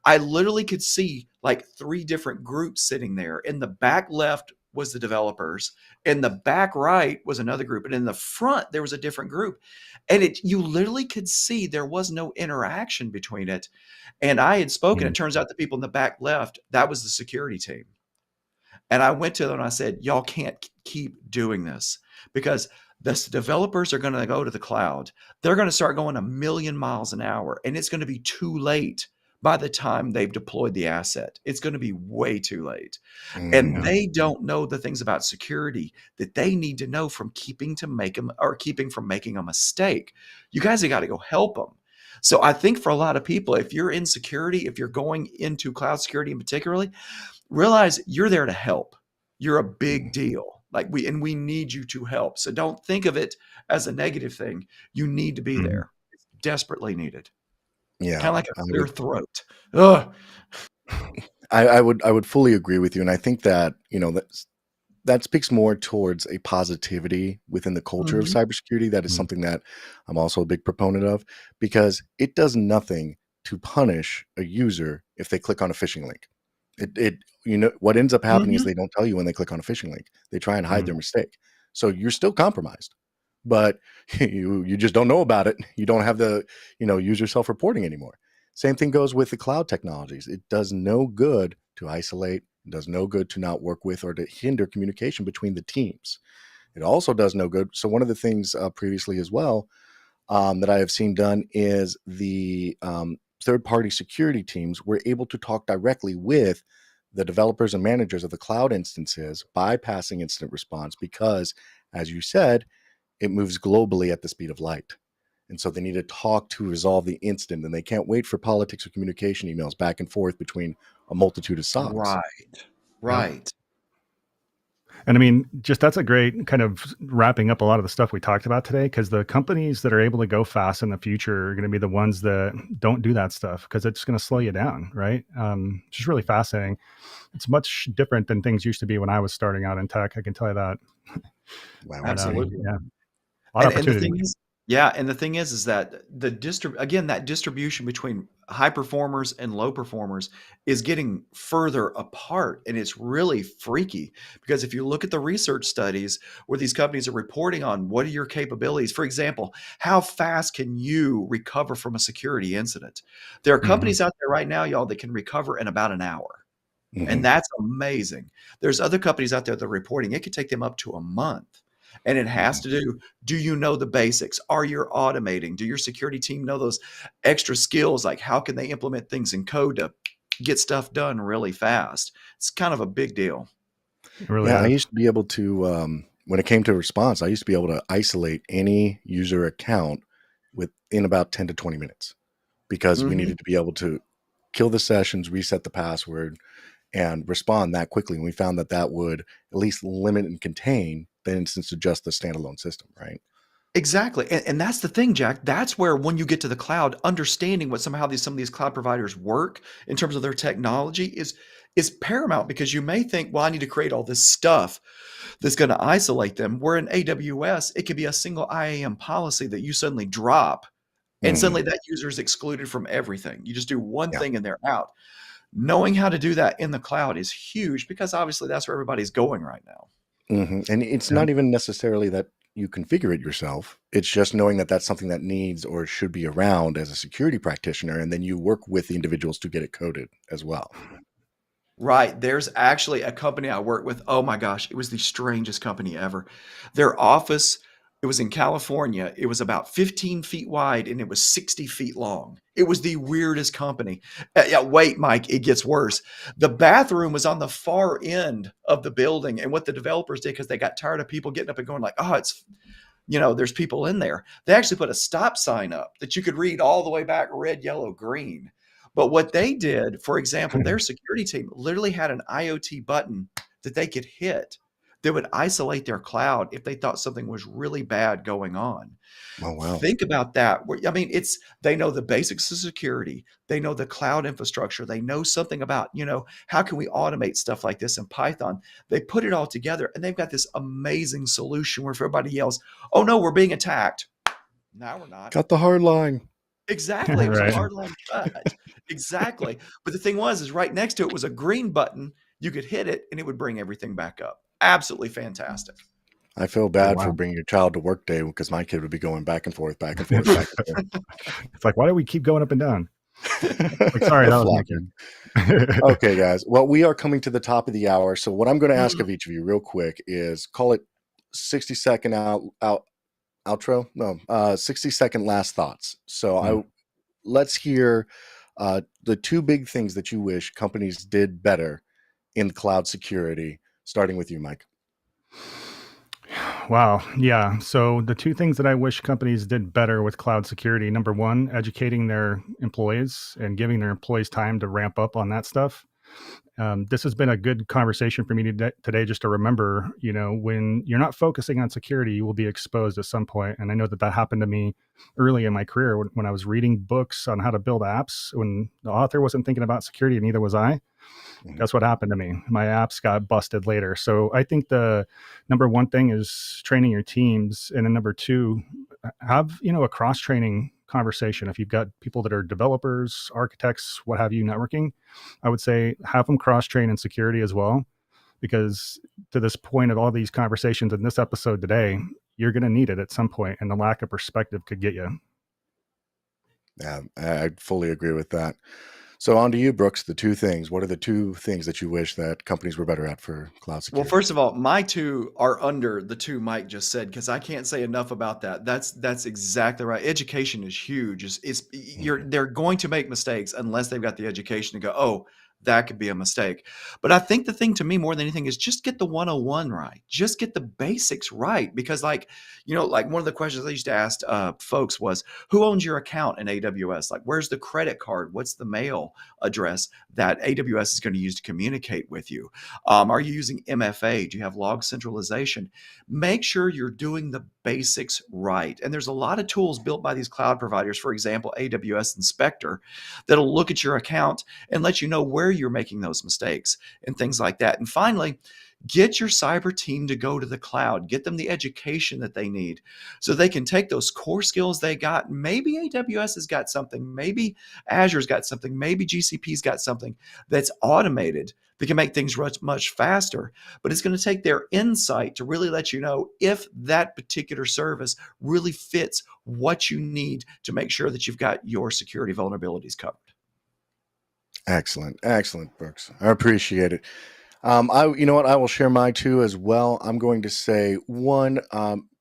I literally could see like 3 different groups sitting there. In the back left was the developers. In the back right was another group. And in the front, there was a different group. And you literally could see there was no interaction between it. And I had spoken. It turns out the people in the back left, that was the security team. And I went to them and I said, y'all can't keep doing this, because the developers are going to go to the cloud. They're going to start going 1,000,000 miles an hour, and it's going to be too late by the time they've deployed the asset. It's going to be way too late. And they don't know the things about security that they need to know from keeping from making a mistake. You guys have got to go help them. So I think for a lot of people, if you're in security, if you're going into cloud security in particularly, realize you're there to help. You're a big deal. We need you to help. So don't think of it as a negative thing. You need to be there. It's desperately needed. Yeah. Kind of like a clear throat. Ugh. I would fully agree with you. And I think that, that speaks more towards a positivity within the culture of cybersecurity. That is something that I'm also a big proponent of, because it does nothing to punish a user if they click on a phishing link. What ends up happening is they don't tell you when they click on a phishing link. They try and hide their mistake. So you're still compromised, but you just don't know about it. You don't have the, user self-reporting anymore. Same thing goes with the cloud technologies. It does no good to isolate. It does no good to not work with or to hinder communication between the teams. It also does no good. So one of the things previously as well that I have seen done is the third-party security teams were able to talk directly with the developers and managers of the cloud instances, bypassing incident response, because, as you said, it moves globally at the speed of light. And so they need to talk to resolve the incident, and they can't wait for politics or communication emails back and forth between a multitude of SOCs. Right. And I mean, just that's a great kind of wrapping up a lot of the stuff we talked about today, because the companies that are able to go fast in the future are going to be the ones that don't do that stuff, because it's going to slow you down, right? It's just really fascinating. It's much different than things used to be when I was starting out in tech. I can tell you that. Wow. Absolutely. Yeah. A lot of opportunity. And the thing is that that distribution between high performers and low performers is getting further apart, and it's really freaky, because if you look at the research studies where these companies are reporting on what are your capabilities, for example, how fast can you recover from a security incident? There are companies out there right now, y'all, that can recover in about an hour. And that's amazing. There's other companies out there that are reporting it could take them up to a month. And it has to do you know the basics? Are you automating? Do your security team know those extra skills? Like, how can they implement things in code to get stuff done really fast? It's kind of a big deal. I used to be able to, when it came to response, I used to be able to isolate any user account within about 10 to 20 minutes, because we needed to be able to kill the sessions, reset the password, and respond that quickly. And we found that would at least limit and contain the instance to just the standalone system, right? Exactly. And that's the thing, Jack. That's where, when you get to the cloud, understanding what some of these cloud providers work in terms of their technology is paramount, because you may think, well, I need to create all this stuff that's going to isolate them. Where in AWS, it could be a single IAM policy that you suddenly drop, and suddenly that user is excluded from everything. You just do one thing and they're out. Knowing how to do that in the cloud is huge, because obviously that's where everybody's going right now. And it's not even necessarily that you configure it yourself. It's just knowing that that's something that needs or should be around as a security practitioner, and then you work with the individuals to get it coded as well. Right. There's actually a company I work with. Oh my gosh, it was the strangest company ever. Their office, it was in California. It was about 15 feet wide and it was 60 feet long. It was the weirdest company. Yeah, wait, Mike, it gets worse. The bathroom was on the far end of the building. And what the developers did, because they got tired of people getting up and going like, oh, it's, there's people in there. They actually put a stop sign up that you could read all the way back, red, yellow, green. But what they did, for example, their security team literally had an IoT button that they could hit that would isolate their cloud if they thought something was really bad going on. Oh, wow. Think about that. I mean, they know the basics of security. They know the cloud infrastructure. They know something about, how can we automate stuff like this in Python? They put it all together and they've got this amazing solution where if everybody yells, oh no, we're being attacked. No, we're not. Got the hard line. Exactly. It was Right. a hard line cut. Exactly. But the thing is right next to it was a green button. You could hit it and it would bring everything back up. Absolutely fantastic. I feel bad wow. for bringing your child to work day because my kid would be going back and forth, back and forth, back and forth. It's like, why do we keep going up and down? Like, sorry, that was my kid. Okay, guys. Well, we are coming to the top of the hour. So what I'm going to ask of each of you real quick is call it 60-second outro. No, 60-second last thoughts. So let's hear the two big things that you wish companies did better in cloud security, starting with you, Mike. Wow. Yeah. So the two things that I wish companies did better with cloud security, number one, educating their employees and giving their employees time to ramp up on that stuff. This has been a good conversation for me today, just to remember, when you're not focusing on security, you will be exposed at some point. And I know that happened to me early in my career when I was reading books on how to build apps. When the author wasn't thinking about security, and neither was I. That's what happened to me. My apps got busted later. So I think the number one thing is training your teams. And then number two, have, a cross-training conversation. If you've got people that are developers, architects, what have you, networking, I would say have them cross-train in security as well. Because to this point of all these conversations in this episode today, you're going to need it at some point, and the lack of perspective could get you. Yeah, I fully agree with that. So on to you, Brooks, the two things. What are the two things that you wish that companies were better at for cloud security? Well, first of all, my two are under the two Mike just said, because I can't say enough about that. That's exactly right. Education is huge. They're going to make mistakes unless they've got the education to go, oh, that could be a mistake. But I think the thing to me more than anything is just get the 101 right. Just get the basics right. Because like one of the questions I used to ask folks was, who owns your account in AWS? Like, where's the credit card? What's the mail address that AWS is going to use to communicate with you? Are you using MFA? Do you have log centralization? Make sure you're doing the basics right. And there's a lot of tools built by these cloud providers, for example, AWS Inspector, that'll look at your account and let you know where you're making those mistakes and things like that. And finally, get your cyber team to go to the cloud. Get them the education that they need so they can take those core skills they got. Maybe AWS has got something. Maybe Azure's got something. Maybe GCP's got something that's automated that can make things much faster. But it's going to take their insight to really let you know if that particular service really fits what you need to make sure that you've got your security vulnerabilities covered. Excellent, Brooks. I appreciate it. You know what? I will share my two as well. I'm going to say one,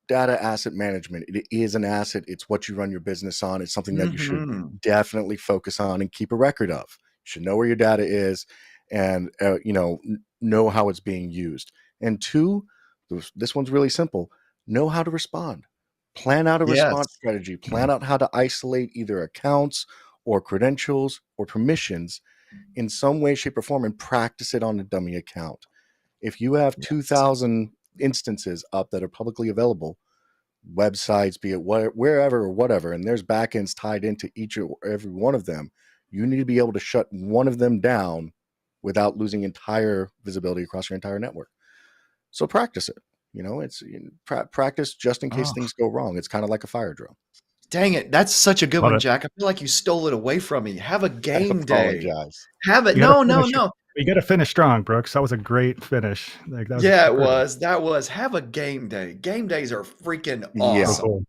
data asset management. It is an asset. It's what you run your business on. It's something that you should definitely focus on and keep a record of. You should know where your data is and, know how it's being used. And two, this one's really simple. Know how to respond. Plan out a response strategy. Plan out how to isolate either accounts or credentials or permissions in some way, shape, or form, and practice it on a dummy account. If you have 2,000 instances up that are publicly available, websites, be it wherever or whatever, and there's backends tied into each or every one of them, you need to be able to shut one of them down without losing entire visibility across your entire network. So practice it. It's practice just in case things go wrong. It's kind of like a fire drill. Dang it. That's such a good one, Jack. I feel like you stole it away from me. Have a game day. Have it. No. You got to finish strong, Brooks. That was a great finish. It was. That was. Have a game day. Game days are freaking awesome. Yeah. Cool.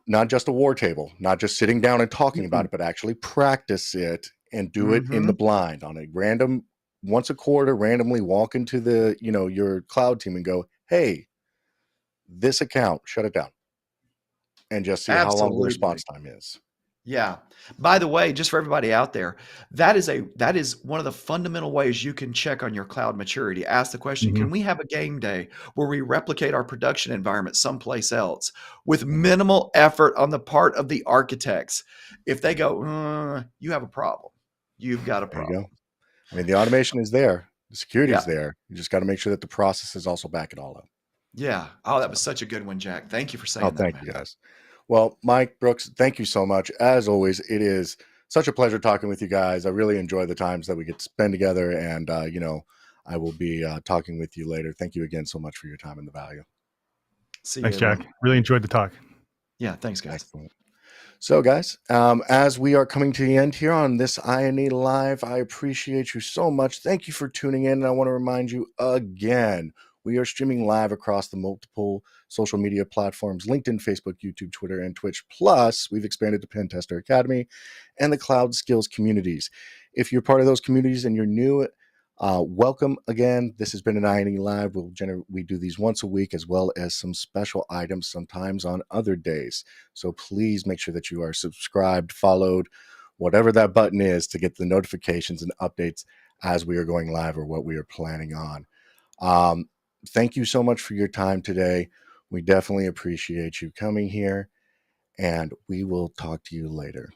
Not just a war table, not just sitting down and talking about it, but actually practice it and do it in the blind on a random once a quarter randomly walk into the, your cloud team and go, hey, this account, shut it down, and just see how long the Absolutely. response time is. Yeah. By the way, just for everybody out there, that is one of the fundamental ways you can check on your cloud maturity. Ask the question, Mhm. can we have a game day where we replicate our production environment someplace else with Mhm. minimal effort on the part of the architects? If they go, you have a problem. You've got a There you go. problem. I mean, the automation is there, the security is Yeah. there. You just got to make sure that the processes also back it all up. Yeah. Oh, that So, was such a good one, Jack. Thank you for oh, saying that, thank man. you guys. Well, Mike, Brooks, thank you so much. As always, it is such a pleasure talking with you guys. I really enjoy the times that we get to spend together, and I will be talking with you later. Thank you again so much for your time and the value. See you, Thanks, everyone. Jack. Really enjoyed the talk. Yeah. Thanks, guys. Excellent. So, guys, as we are coming to the end here on this INE Live, I appreciate you so much. Thank you for tuning in. And I want to remind you again, we are streaming live across the multiple social media platforms, LinkedIn, Facebook, YouTube, Twitter, and Twitch. Plus, we've expanded to Pen Tester Academy and the Cloud Skills communities. If you're part of those communities and you're new, welcome again. This has been an INE Live. We do these once a week, as well as some special items sometimes on other days. So please make sure that you are subscribed, followed, whatever that button is, to get the notifications and updates as we are going live or what we are planning on. Thank you so much for your time today. We definitely appreciate you coming here, and we will talk to you later.